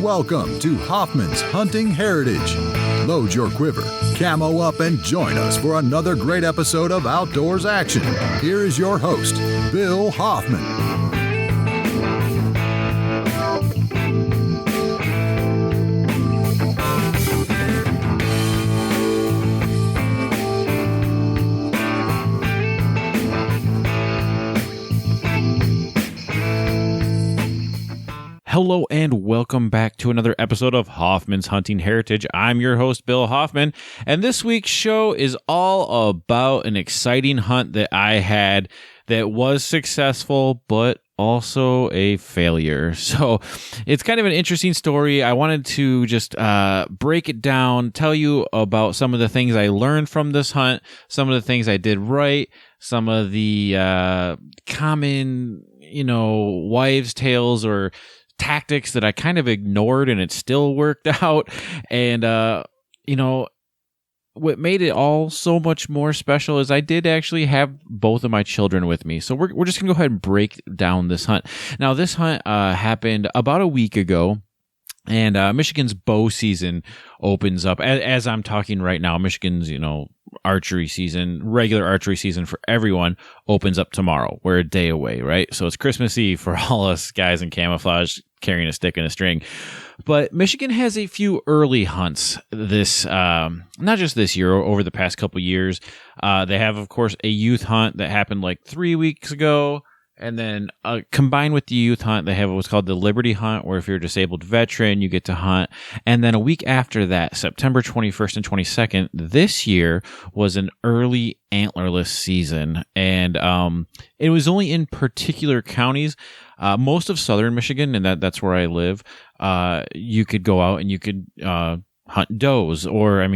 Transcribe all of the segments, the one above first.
Welcome to Hoffman's Hunting Heritage. Load your quiver, camo up, and join us for another great episode of Outdoors Action. Here is your host, Bill Hoffman. Hello and welcome back to another episode of Hoffman's Hunting Heritage. I'm your host, Bill Hoffman, and this week's show is all about an exciting hunt that I had that was successful, but also a failure. So it's kind of an interesting story. I wanted to just break it down, tell you about some of the things I learned from this hunt, some of the things I did right, some of the common, wives' tales or tactics that I kind of ignored and it still worked out. And, what made it all so much more special is I did actually have both of my children with me. So we're just going to go ahead and break down this hunt. Now, this hunt happened about a week ago. And Michigan's bow season opens up as I'm talking right now. Michigan's, archery season, regular archery season for everyone opens up tomorrow. We're a day away, right? So it's Christmas Eve for all us guys in camouflage carrying a stick and a string. But Michigan has a few early hunts this, not just this year, over the past couple years. They have, of course, a youth hunt that happened like 3 weeks ago. And then combined with the youth hunt, they have what's called the Liberty Hunt, where if you're a disabled veteran, you get to hunt. And then a week after that, September 21st and 22nd, this year was an early antlerless season. And it was only in particular counties. Most of southern Michigan, and that's where I live, you could go out and you could hunt does, or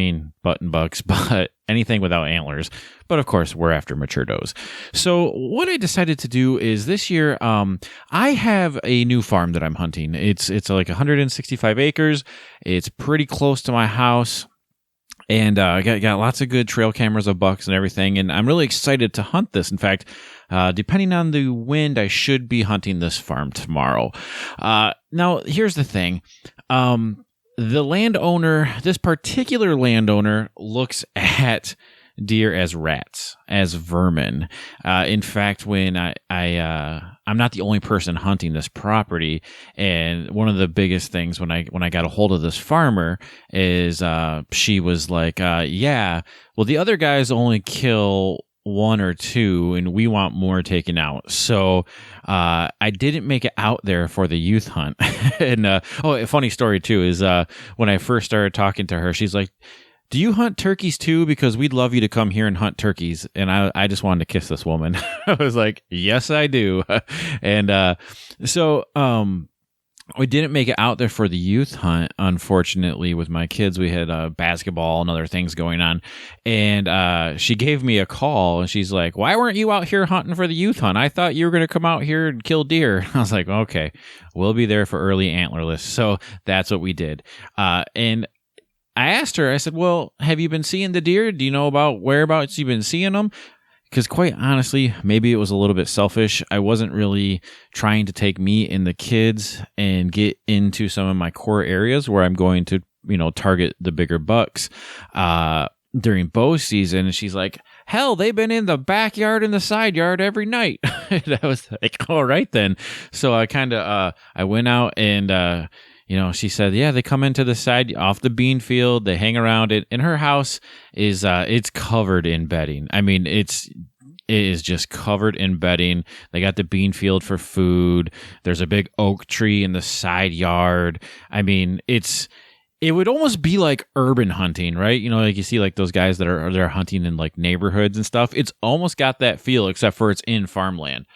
button bucks, but anything without antlers. But of course, we're after mature does. So what I decided to do is this year, I have a new farm that I'm hunting. It's like 165 acres. It's pretty close to my house. And I got lots of good trail cameras of bucks and everything. And I'm really excited to hunt this. In fact, depending on the wind, I should be hunting this farm tomorrow. Now, here's the thing. The landowner, this particular landowner, looks at deer as rats, as vermin. In fact, when I'm not the only person hunting this property, and one of the biggest things when I got a hold of this farmer is she was like, yeah, well, the other guys only kill one or two, and we want more taken out. So I didn't make it out there for the youth hunt. And a funny story too is when I first started talking to her, she's like, "Do you hunt turkeys too? Because we'd love you to come here and hunt turkeys." And I just wanted to kiss this woman. I was like, "Yes, I do." And so we didn't make it out there for the youth hunt, unfortunately. With my kids, we had basketball and other things going on. And she gave me a call, and she's like, "Why weren't you out here hunting for the youth hunt? I thought you were going to come out here and kill deer." I was like, "Okay, we'll be there for early antlerless." So that's what we did. And I asked her, I said, "Well, have you been seeing the deer? Do you know about whereabouts you've been seeing them?" Because quite honestly, maybe it was a little bit selfish. I wasn't really trying to take me and the kids and get into some of my core areas where I'm going to, target the bigger bucks during bow season. And she's like, "Hell, they've been in the backyard and the side yard every night." And I was like, "All right then." So I kind of, I went out and, she said, "Yeah, they come into the side off the bean field. They hang around it." And her house is, it's covered in bedding. It is just covered in bedding. They got the bean field for food. There's a big oak tree in the side yard. It would almost be like urban hunting, right? Like you see like those guys that are hunting in like neighborhoods and stuff. It's almost got that feel, except for it's in farmland.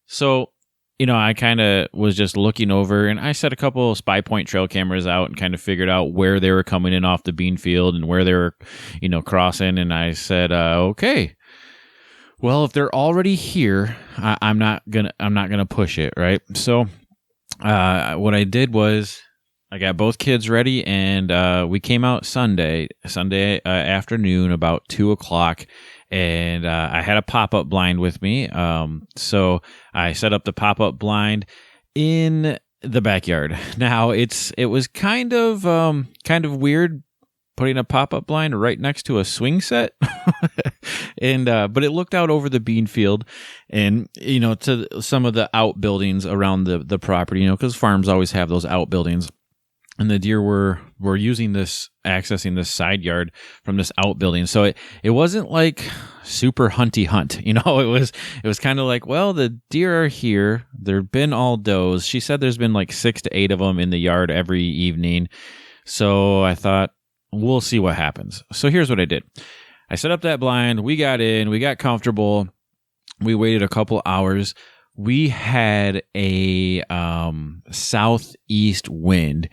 So, I kind of was just looking over, and I set a couple of spy point trail cameras out and kind of figured out where they were coming in off the bean field and where they were, crossing. And I said, okay, well, if they're already here, I'm not gonna push it, right? So, what I did was I got both kids ready, and we came out Sunday afternoon about 2:00. And I had a pop-up blind with me. So I set up the pop-up blind in the backyard. Now it was kind of weird putting a pop-up blind right next to a swing set. And but it looked out over the bean field and to some of the outbuildings around the property, because farms always have those outbuildings. And the deer were accessing this side yard from this outbuilding. So it wasn't like super hunty hunt. It was kind of like, well, the deer are here. There've been all does. She said there's been like 6 to 8 of them in the yard every evening. So I thought, we'll see what happens. So here's what I did. I set up that blind. We got in. We got comfortable. We waited a couple hours. We had a southeast wind,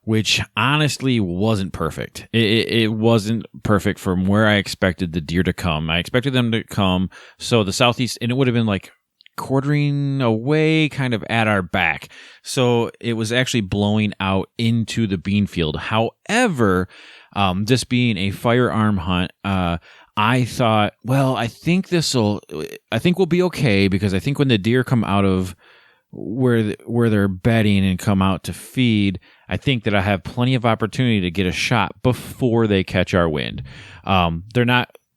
which honestly wasn't perfect. It wasn't perfect from where I expected the deer to come. I expected them to come, so the southeast, and it would have been like quartering away, kind of at our back. So it was actually blowing out into the bean field. However, this being a firearm hunt, I thought, well, I think we'll be okay, because I think when the deer come out of where they're bedding and come out to feed, I think that I have plenty of opportunity to get a shot before they catch our wind.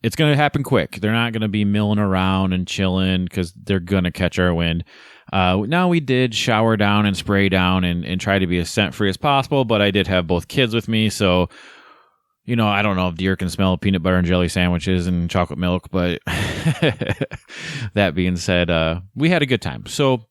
It's going to happen quick. They're not going to be milling around and chilling because they're going to catch our wind. Now we did shower down and spray down and try to be as scent free as possible, but I did have both kids with me. So, I don't know if deer can smell peanut butter and jelly sandwiches and chocolate milk, but that being said, we had a good time. So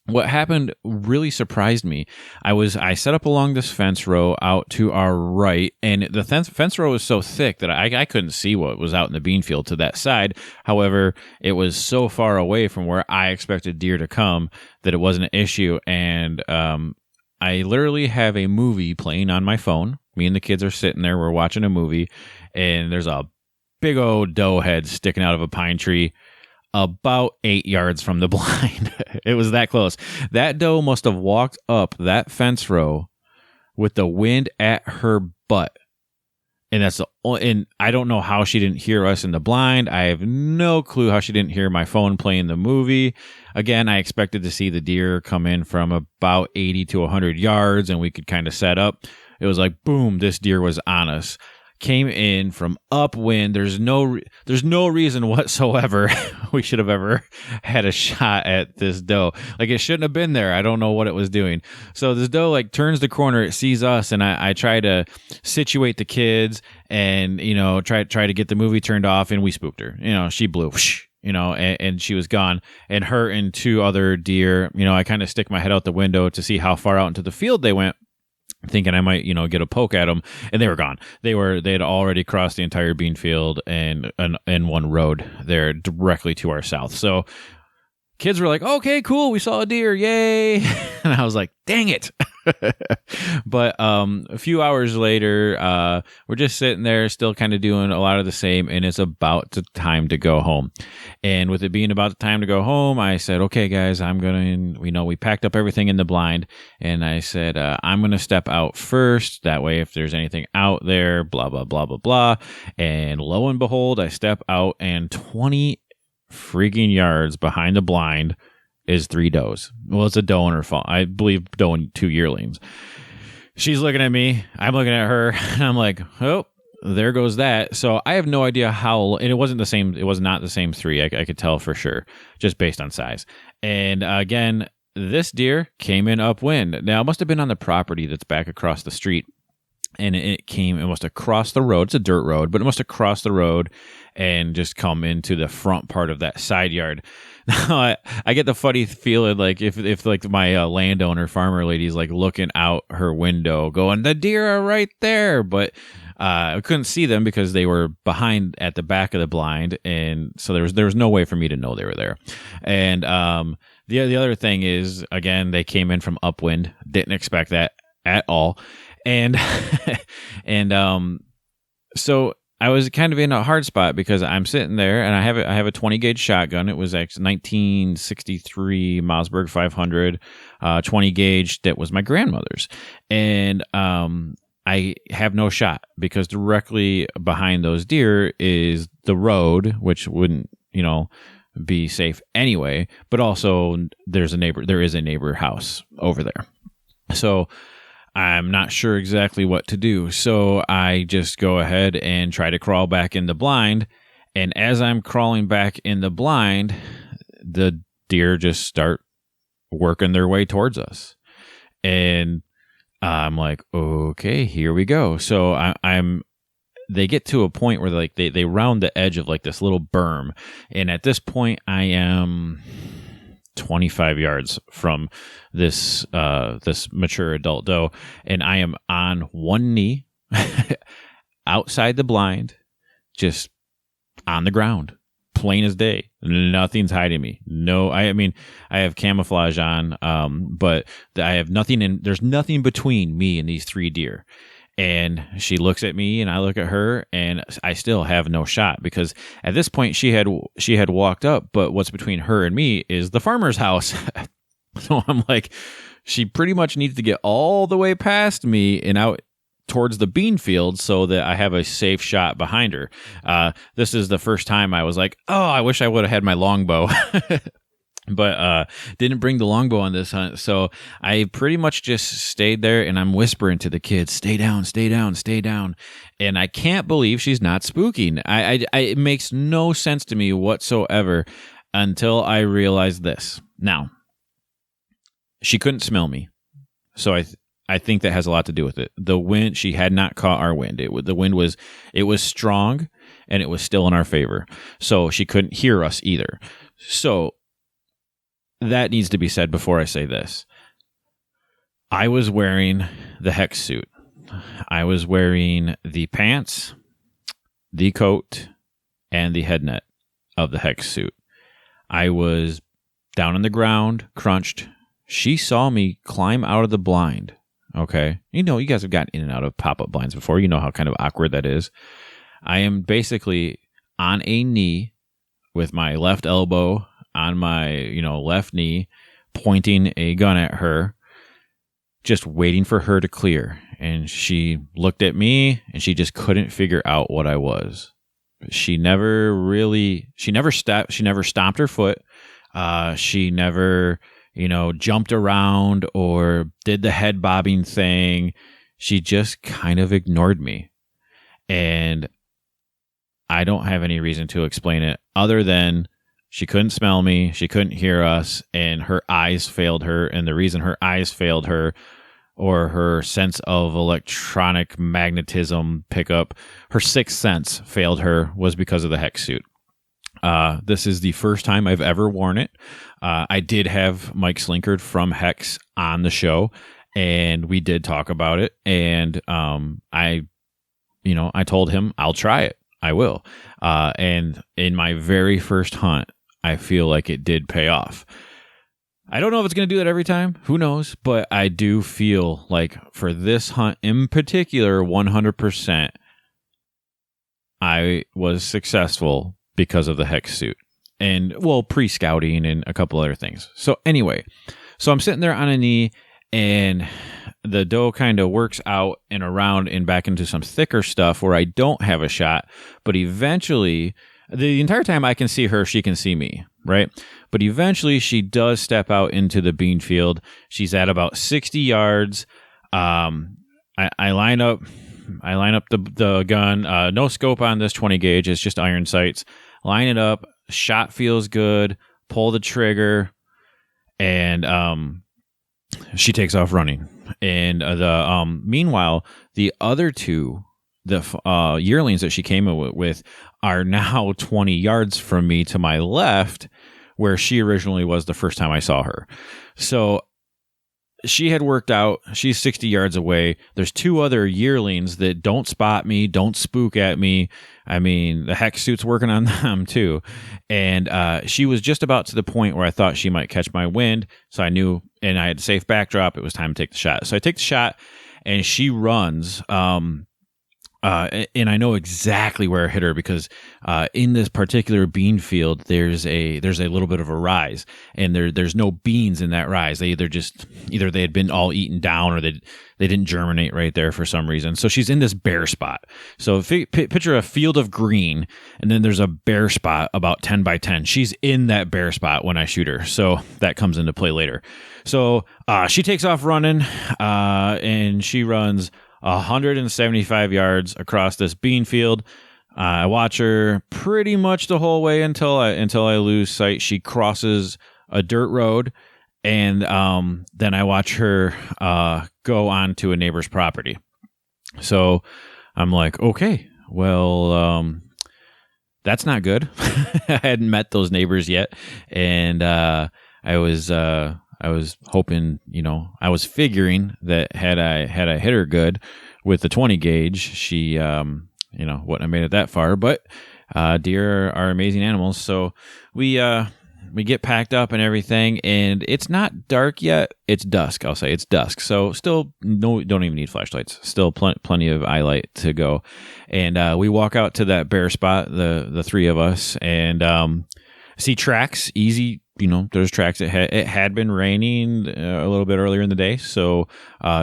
what happened really surprised me. I set up along this fence row out to our right, and the fence row was so thick that I couldn't see what was out in the bean field to that side. However, it was so far away from where I expected deer to come that it wasn't an issue. And I literally have a movie playing on my phone. Me and the kids are sitting there. We're watching a movie, and there's a big old doe head sticking out of a pine tree about 8 yards from the blind. It was that close. That doe must have walked up that fence row with the wind at her butt. And and I don't know how she didn't hear us in the blind. I have no clue how she didn't hear my phone playing the movie. Again, I expected to see the deer come in from about 80 to 100 yards and we could kind of set up. It was like, boom, this deer was on us. Came in from upwind. There's no reason whatsoever we should have ever had a shot at this doe. Like, it shouldn't have been there. I don't know what it was doing. So this doe turns the corner, it sees us, and I try to situate the kids and try to get the movie turned off, and we spooked her. She blew. And she was gone. And her and 2 other deer, I kind of stick my head out the window to see how far out into the field they went, thinking I might, get a poke at them, and they were gone. They had already crossed the entire bean field and one road there directly to our south. So kids were like, okay, cool, we saw a deer, yay. And I was like, dang it. But a few hours later, we're just sitting there still kind of doing a lot of the same, and it's about the time to go home. And with it being about the time to go home, I said, okay, guys, we packed up everything in the blind, and I said, I'm going to step out first. That way, if there's anything out there, blah, blah, blah, blah, blah. And lo and behold, I step out, and 20 freaking yards behind the blind is 3 does. Well, it's a doe and her fault. I believe doe and 2 yearlings. She's looking at me. I'm looking at her. And I'm like, oh, there goes that. So I have no idea how, and it wasn't the same. It was not the same 3. I could tell for sure, just based on size. And again, this deer came in upwind. Now, it must have been on the property that's back across the street. And it must have crossed the road. It's a dirt road, but it must have crossed the road and just come into the front part of that side yard. Now, I get the funny feeling like if like my landowner farmer lady's like looking out her window going, the deer are right there. But I couldn't see them because they were behind at the back of the blind. And so there was no way for me to know they were there. And the other thing is, again, they came in from upwind. Didn't expect that at all. And so I was kind of in a hard spot because I'm sitting there and I have a 20 gauge shotgun. It was actually 1963 Mossberg 500 20 gauge that was my grandmother's, and I have no shot because directly behind those deer is the road, which wouldn't be safe anyway. But also there is a neighbor house over there. So I'm not sure exactly what to do. So I just go ahead and try to crawl back in the blind. And as I'm crawling back in the blind, the deer just start working their way towards us. And I'm like, okay, here we go. So they get to a point where like they round the edge of like this little berm. And at this point I am 25 yards from this mature adult doe, and I am on one knee outside the blind, just on the ground, plain as day. Nothing's hiding me. No, I mean, I have camouflage on, but I have nothing there's nothing between me and these three deer. And she looks at me and I look at her, and I still have no shot, because at this point she had walked up, but what's between her and me is the farmer's house. So I'm like, she pretty much needs to get all the way past me and out towards the bean field so that I have a safe shot behind her. This is the first time I was like, oh, I wish I would have had my longbow. But didn't bring the longbow on this hunt, so I pretty much just stayed there, and I'm whispering to the kids, stay down, stay down, stay down. And I can't believe she's not spooking. It makes no sense to me whatsoever until I realized this. Now, she couldn't smell me, so I think that has a lot to do with it. The wind, she had not caught our wind. The wind was strong, and it was still in our favor, so she couldn't hear us either. So that needs to be said before I say this. I was wearing the hex suit. I was wearing the pants, the coat, and the head net of the hex suit. I was down on the ground, crunched. She saw me climb out of the blind. Okay. You guys have gotten in and out of pop-up blinds before. You know how kind of awkward that is. I am basically on a knee with my left elbow on my, left knee, pointing a gun at her, just waiting for her to clear. And she looked at me, and she just couldn't figure out what I was. She never stomped her foot. She never, jumped around or did the head bobbing thing. She just kind of ignored me. And I don't have any reason to explain it other than she couldn't smell me, she couldn't hear us, and her eyes failed her. And the reason her eyes failed her, or her sense of electronic magnetism pickup, her sixth sense failed her, was because of the hex suit. This is the first time I've ever worn it. I did have Mike Slinkard from Hex on the show, and we did talk about it. And I told him I'll try it. I will. And in my very first hunt, I feel like it did pay off. I don't know if it's going to do that every time. Who knows? But I do feel like for this hunt in particular, 100%, I was successful because of the hex suit. And, pre-scouting and a couple other things. So anyway, I'm sitting there on a knee, and the doe kind of works out and around and back into some thicker stuff where I don't have a shot. But eventually, the entire time I can see her, she can see me, right? But eventually she does step out into the bean field. She's at about 60 yards. I line up the gun. No scope on this 20 gauge. It's just iron sights. Line it up. Shot feels good. Pull the trigger. And she takes off running. And meanwhile, the other two, the yearlings that she came with, are now 20 yards from me to my left, where she originally was the first time I saw her. So she had worked out. She's 60 yards away. There's two other yearlings that don't spot me, don't spook at me. I mean, the hex suit's working on them too. And she was just about to the point where I thought she might catch my wind. So I knew, and I had safe backdrop. It was time to take the shot. So I take the shot, and she runs and I know exactly where I hit her because in this particular bean field, there's a little bit of a rise, and there's no beans in that rise. They either they had been all eaten down, or they didn't germinate right there for some reason. So she's in this bare spot. So picture a field of green, and then there's a bare spot about 10 by 10. She's in that bare spot when I shoot her. So that comes into play later. So she takes off running, and she runs 175 yards across this bean field. I watch her pretty much the whole way until I lose sight. She crosses a dirt road, and then I watch her go onto a neighbor's property. So I'm like, okay, well, that's not good. I hadn't met those neighbors yet, and I was hoping, I was figuring that had I hit her good with the 20 gauge, she, wouldn't have made it that far. But deer are amazing animals, so we get packed up and everything, and it's not dark yet. It's dusk. I'll say it's dusk. So still, don't even need flashlights. Still plenty of eye light to go, and we walk out to that bare spot, the three of us, and see tracks. Easy. There's tracks. It had been raining a little bit earlier in the day, so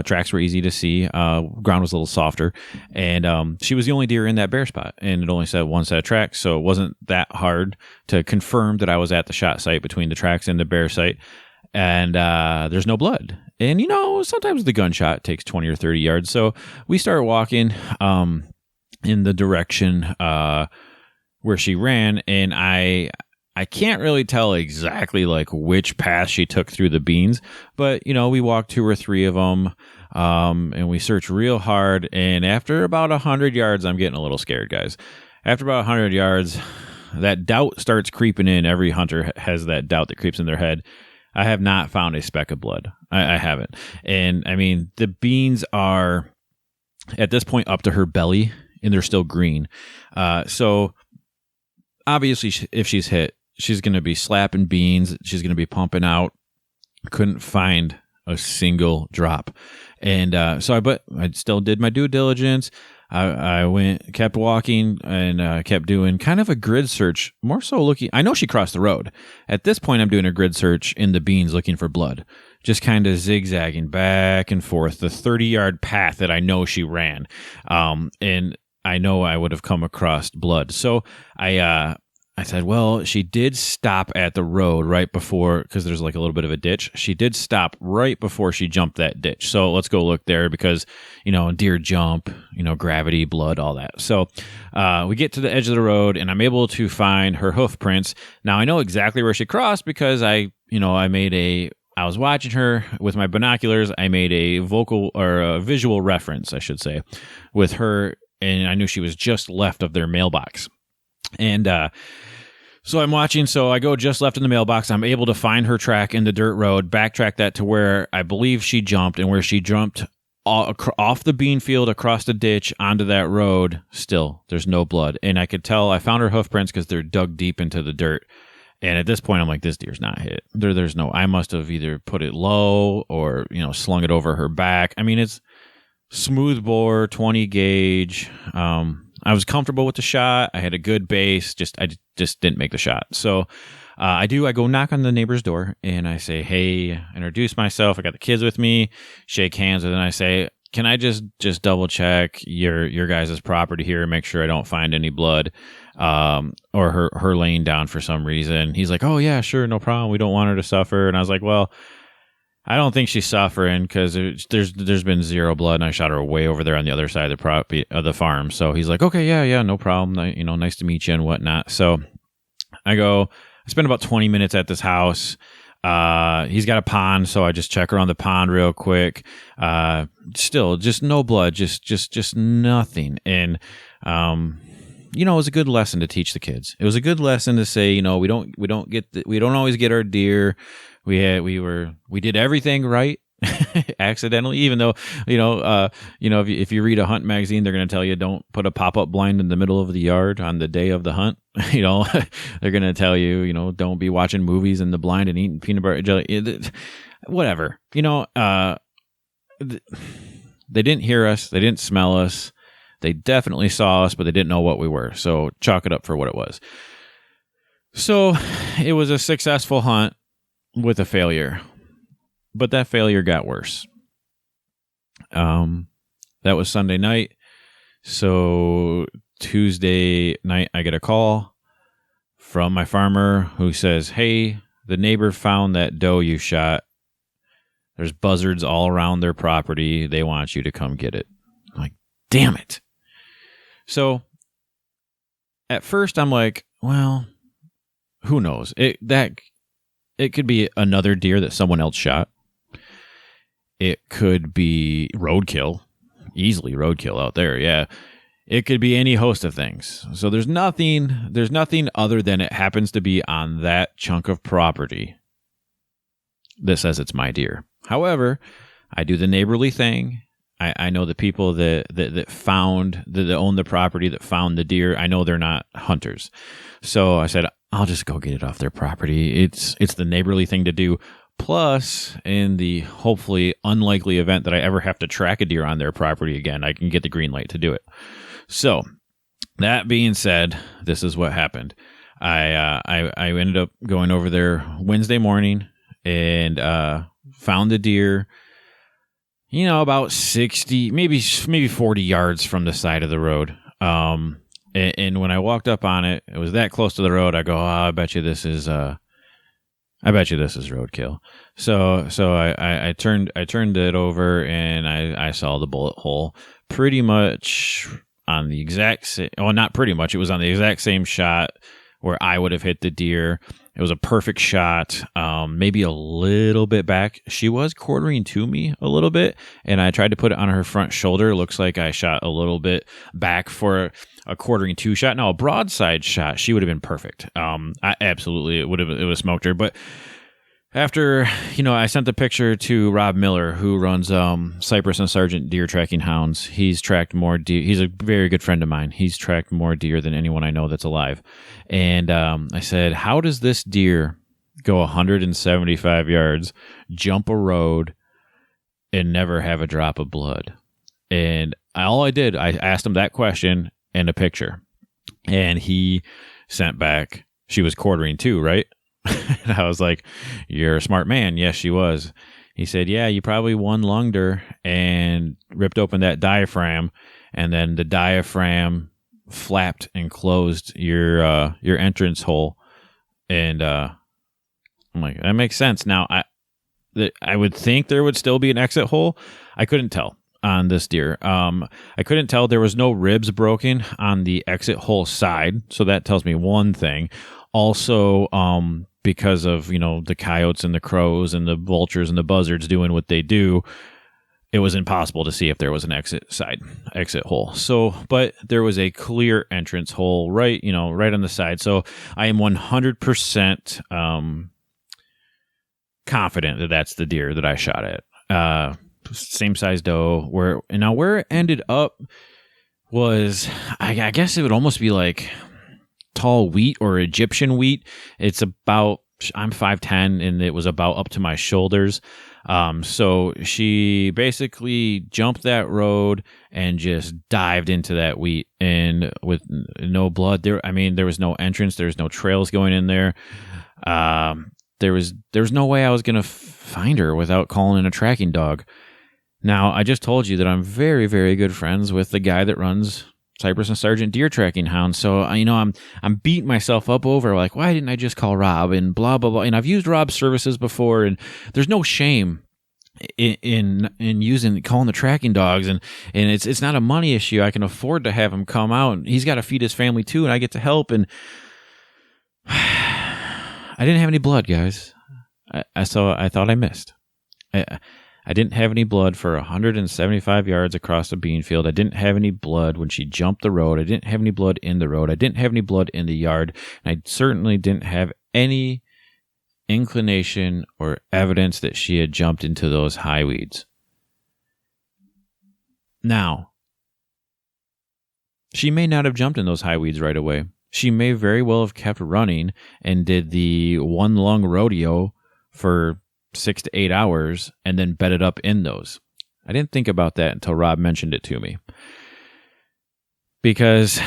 tracks were easy to see. Ground was a little softer, and she was the only deer in that bare spot, and it only said one set of tracks, so it wasn't that hard to confirm that I was at the shot site between the tracks and the bare site. And there's no blood. And sometimes the gunshot takes 20 or 30 yards, so we start walking in the direction where she ran, and I can't really tell exactly like which path she took through the beans, but we walked 2 or 3 of them, and we searched real hard. And after about 100 yards, I'm getting a little scared, guys. After about 100 yards, that doubt starts creeping in. Every hunter has that doubt that creeps in their head. I have not found a speck of blood. I haven't. And I mean, the beans are at this point up to her belly, and they're still green. So obviously, if she's hit, she's going to be slapping beans. She's going to be pumping out. Couldn't find a single drop. And so I still did my due diligence. I kept walking, and kept doing kind of a grid search, more so looking. I know she crossed the road. At this point, I'm doing a grid search in the beans looking for blood, just kind of zigzagging back and forth, the 30-yard path that I know she ran. And I know I would have come across blood. So I said, well, she did stop at the road right before, because there's like a little bit of a ditch. She did stop right before she jumped that ditch. So let's go look there because, deer jump, gravity, blood, all that. So we get to the edge of the road, and I'm able to find her hoof prints. Now I know exactly where she crossed because I was watching her with my binoculars. I made a visual reference, I should say, with her, and I knew she was just left of their mailbox. And so I'm watching, so I go just left in the mailbox. I'm able to find her track in the dirt road, backtrack that to where I believe she jumped, and where she jumped off the bean field, across the ditch, onto that road. Still, there's no blood. And I could tell I found her hoof prints because they're dug deep into the dirt. And at this point, I'm like, this deer's not hit. There's no, I must have either put it low or, slung it over her back. I mean, it's smooth bore, 20 gauge. I was comfortable with the shot. I had a good base. I just didn't make the shot. So I go knock on the neighbor's door, and I say, hey, introduce myself. I got the kids with me, shake hands, and then I say, can I just double check your guys' property here and make sure I don't find any blood or her laying down for some reason? He's like, oh yeah, sure, no problem. We don't want her to suffer. And I was like, well, I don't think she's suffering because there's been zero blood, and I shot her way over there on the other side of the property of the farm. So he's like, okay, yeah, no problem. Nice to meet you and whatnot. So I spend about 20 minutes at this house. He's got a pond, so I just check around the pond real quick. Still, just no blood, just nothing. And it was a good lesson to teach the kids. It was a good lesson to say, we don't always get our deer. We did everything right accidentally, even though, if you read a hunt magazine, they're going to tell you don't put a pop-up blind in the middle of the yard on the day of the hunt. They're going to tell you, don't be watching movies in the blind and eating peanut butter jelly, whatever. They didn't hear us. They didn't smell us. They definitely saw us, but they didn't know what we were. So chalk it up for what it was. So it was a successful hunt with a failure, but that failure got worse. That was Sunday night. So Tuesday night, I get a call from my farmer who says, "Hey, the neighbor found that doe you shot. There's buzzards all around their property. They want you to come get it." I'm like, damn it. So at first I'm like, well, who knows? It could be another deer that someone else shot. It could be roadkill, easily roadkill out there. Yeah. It could be any host of things. So there's nothing other than it happens to be on that chunk of property that says it's my deer. However, I do the neighborly thing. I know the people that own the property, that found the deer. I know they're not hunters. So I said, I'll just go get it off their property. It's the neighborly thing to do. Plus, in the hopefully unlikely event that I ever have to track a deer on their property again, I can get the green light to do it. So that being said, this is what happened. I ended up going over there Wednesday morning and found the deer, about 60, maybe 40 yards from the side of the road. And when I walked up on it, it was that close to the road. I go, I bet you this is roadkill. So I turned it over and I saw the bullet hole pretty much on the exact same. Oh, not pretty much. It was on the exact same shot where I would have hit the deer. It was a perfect shot, maybe a little bit back. She was quartering to me a little bit, and I tried to put it on her front shoulder. Looks like I shot a little bit back for a quartering to shot. Now, a broadside shot, she would have been perfect. It would have smoked her. But after, I sent the picture to Rob Miller, who runs Cypress and Sargent deer tracking hounds. He's tracked more deer. He's a very good friend of mine. He's tracked more deer than anyone I know that's alive. And I said, how does this deer go 175 yards, jump a road, and never have a drop of blood? And all I did, I asked him that question and a picture. And he sent back, she was quartering too, right? And I was like, you're a smart man. Yes, she was. He said, yeah, you probably one-lunged her and ripped open that diaphragm, and then the diaphragm flapped and closed your entrance hole. And I'm like, that makes sense. Now, I would think there would still be an exit hole. I couldn't tell on this deer. I couldn't tell. There was no ribs broken on the exit hole side, so that tells me one thing. Also, because of, the coyotes and the crows and the vultures and the buzzards doing what they do, it was impossible to see if there was an exit hole. So, but there was a clear entrance hole right on the side. So I am 100% confident that that's the deer that I shot at. Same size doe. Where it ended up was, I guess it would almost be like tall wheat or Egyptian wheat. It's about, I'm 5'10", and it was about up to my shoulders. So she basically jumped that road and just dived into that wheat, and with no blood there. I mean, there was no entrance. There was no trails going in there. There was no way I was going to find her without calling in a tracking dog. Now, I just told you that I'm very, very good friends with the guy that runs Cypress and Sargent deer tracking hounds. So, I'm beating myself up over, like, why didn't I just call Rob and blah, blah, blah. And I've used Rob's services before, and there's no shame in calling the tracking dogs. And it's not a money issue. I can afford to have him come out, and he's got to feed his family too, and I get to help. And I didn't have any blood, guys. I thought I missed. I didn't have any blood for 175 yards across the bean field. I didn't have any blood when she jumped the road. I didn't have any blood in the road. I didn't have any blood in the yard. And I certainly didn't have any inclination or evidence that she had jumped into those high weeds. Now, she may not have jumped in those high weeds right away. She may very well have kept running and did the one lung rodeo for 6 to 8 hours and then bedded up in those. I didn't think about that until Rob mentioned it to me. because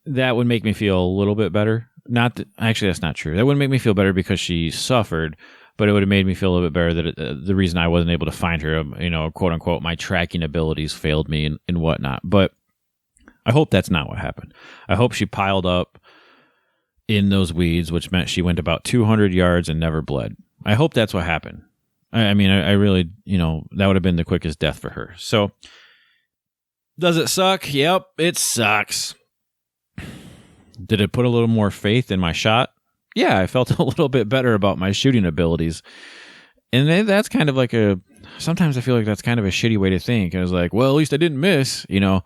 that would make me feel a little bit better. Not that, actually, that's not true. That wouldn't make me feel better because she suffered, but it would have made me feel a little bit better that the reason I wasn't able to find her, quote unquote, my tracking abilities failed me and whatnot. But I hope that's not what happened. I hope she piled up in those weeds, which meant she went about 200 yards and never bled. I hope that's what happened. I mean, I really, that would have been the quickest death for her. So, does it suck? Yep, it sucks. Did it put a little more faith in my shot? Yeah, I felt a little bit better about my shooting abilities. And that's kind of like sometimes I feel like that's kind of a shitty way to think. I was like, well, at least I didn't miss, A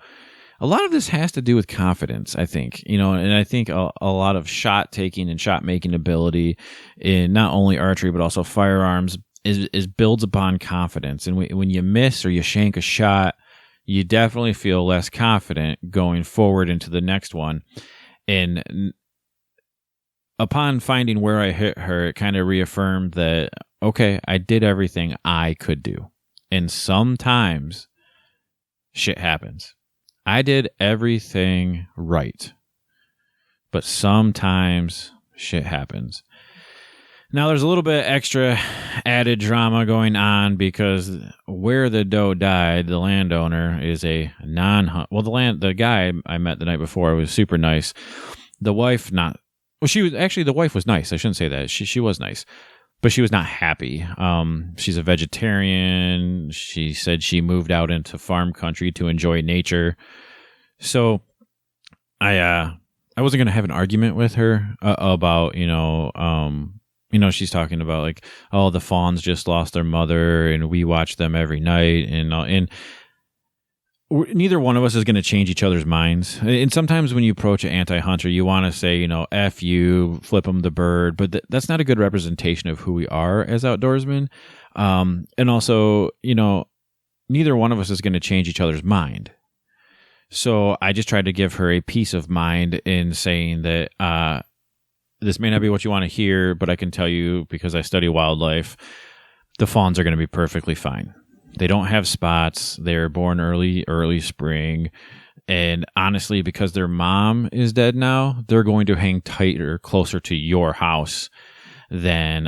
lot of this has to do with confidence, I think, and I think a lot of shot taking and shot making ability in not only archery, but also firearms is builds upon confidence. And when you miss or you shank a shot, you definitely feel less confident going forward into the next one. And upon finding where I hit her, it kind of reaffirmed that, okay, I did everything I could do. And sometimes shit happens. I did everything right. But sometimes shit happens. Now, there's a little bit extra added drama going on because where the doe died, the landowner is a non-hunt. Well, the guy I met the night before was super nice. The wife not. Well, the wife was nice. I shouldn't say that. She was nice, but she was not happy. She's a vegetarian. She said she moved out into farm country to enjoy nature. So, I wasn't going to have an argument with her about she's talking about like, oh, the fawns just lost their mother and we watch them every night. And neither one of us is going to change each other's minds. And sometimes when you approach an anti-hunter, you want to say, F you, flip them the bird. But that's not a good representation of who we are as outdoorsmen. And also, neither one of us is going to change each other's mind. So I just tried to give her a peace of mind in saying that, this may not be what you want to hear, but I can tell you, because I study wildlife, the fawns are going to be perfectly fine. They don't have spots. They're born early spring. And honestly, because their mom is dead now, they're going to hang tighter, closer to your house than,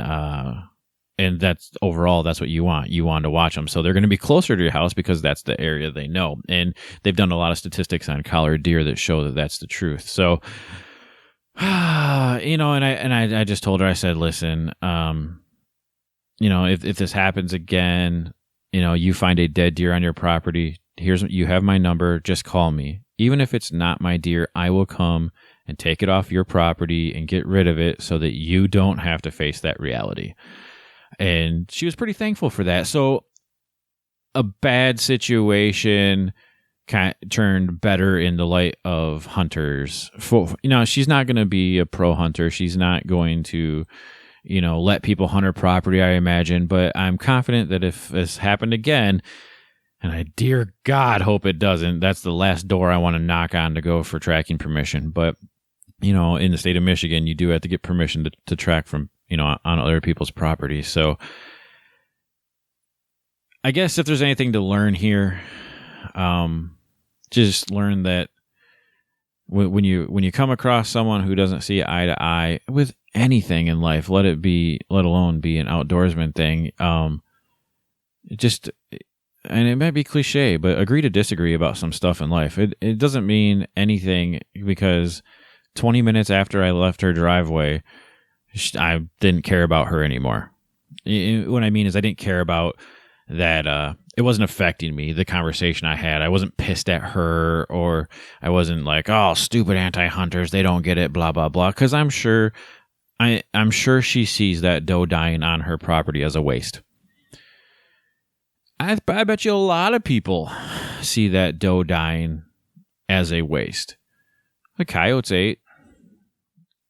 and that's what you want. You want to watch them. So they're going to be closer to your house because that's the area they know. And they've done a lot of statistics on collared deer that show that that's the truth. So, and I just told her, I said, listen, if this happens again, you find a dead deer on your property, you have my number, just call me. Even if it's not my deer, I will come and take it off your property and get rid of it so that you don't have to face that reality. And she was pretty thankful for that. So a bad situation turned better in the light of hunters. She's not going to be a pro hunter. She's not going to, let people hunt her property, I imagine. But I'm confident that if this happened again, and I, dear God, hope it doesn't, that's the last door I want to knock on to go for tracking permission. But, in the state of Michigan, you do have to get permission to track from, on other people's property. So I guess if there's anything to learn here, just learn that when you come across someone who doesn't see eye to eye with anything in life, let alone be an outdoorsman thing, and it might be cliche, but agree to disagree about some stuff in life. It doesn't mean anything because 20 minutes after I left her driveway, I didn't care about her anymore. What I mean is I didn't care about that. It wasn't affecting me, the conversation I had. I wasn't pissed at her, or I wasn't like, oh, stupid anti-hunters, they don't get it, blah, blah, blah. Because I'm sure she sees that doe dying on her property as a waste. I bet you a lot of people see that doe dying as a waste. The coyotes ate.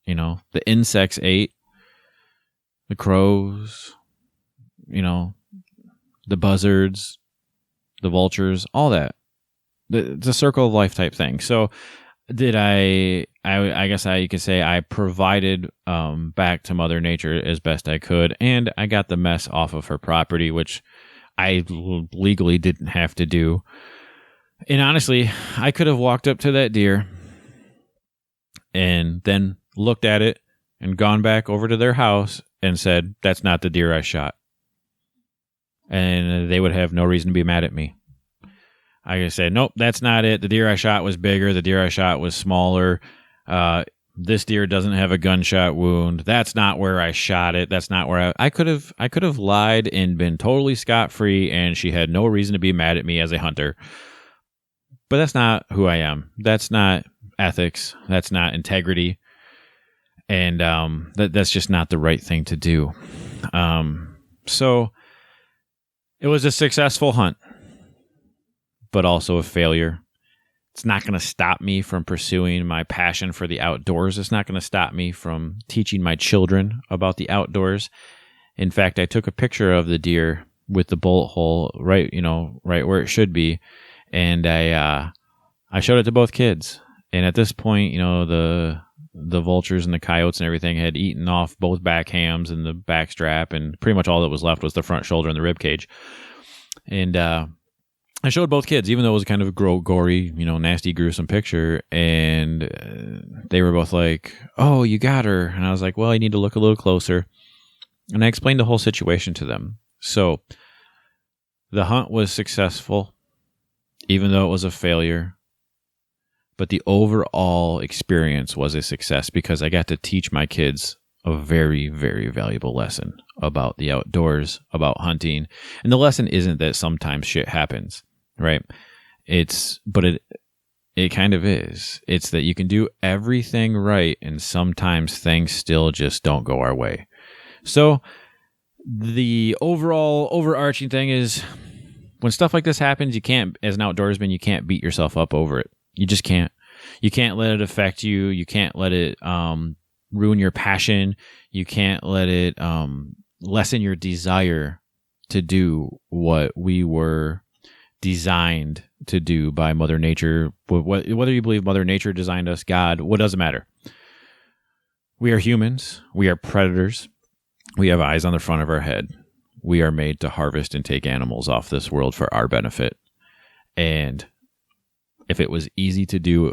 The insects ate. The crows. The buzzards, the vultures, all that. It's a circle of life type thing. So did I guess you could say I provided back to Mother Nature as best I could, and I got the mess off of her property, which I legally didn't have to do. And honestly, I could have walked up to that deer and then looked at it and gone back over to their house and said, "That's not the deer I shot." And they would have no reason to be mad at me. I could say, "Nope, that's not it. The deer I shot was bigger. The deer I shot was smaller. This deer doesn't have a gunshot wound. That's not where I shot it. That's not where I could have lied and been totally scot-free, and she had no reason to be mad at me as a hunter." But that's not who I am. That's not ethics. That's not integrity. And that's just not the right thing to do. So it was a successful hunt, but also a failure. It's not going to stop me from pursuing my passion for the outdoors. It's not going to stop me from teaching my children about the outdoors. In fact, I took a picture of the deer with the bullet hole right where it should be. And I showed it to both kids. And at this point, the vultures and the coyotes and everything had eaten off both back hams and the back strap, and pretty much all that was left was the front shoulder and the rib cage. And I showed both kids, even though it was kind of a gory, nasty, gruesome picture. And they were both like, "Oh, you got her." And I was like, "Well, I need to look a little closer." And I explained the whole situation to them. So the hunt was successful, even though it was a failure. But the overall experience was a success because I got to teach my kids a very, very valuable lesson about the outdoors, about hunting. And the lesson isn't that sometimes shit happens, right? But it kind of is. It's that you can do everything right, and sometimes things still just don't go our way. So the overall overarching thing is, when stuff like this happens, you can't, as an outdoorsman, you can't beat yourself up over it. You just can't. You can't let it affect you. You can't let it ruin your passion. You can't let it lessen your desire to do what we were designed to do by Mother Nature. Whether you believe Mother Nature designed us, God, what doesn't matter. We are humans. We are predators. We have eyes on the front of our head. We are made to harvest and take animals off this world for our benefit. And if it was easy to do,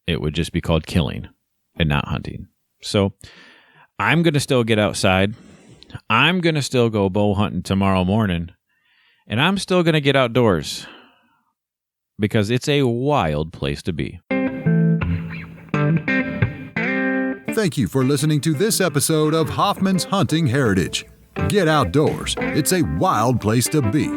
it would just be called killing and not hunting. So I'm going to still get outside. I'm going to still go bow hunting tomorrow morning. And I'm still going to get outdoors because it's a wild place to be. Thank you for listening to this episode of Hoffman's Hunting Heritage. Get outdoors. It's a wild place to be.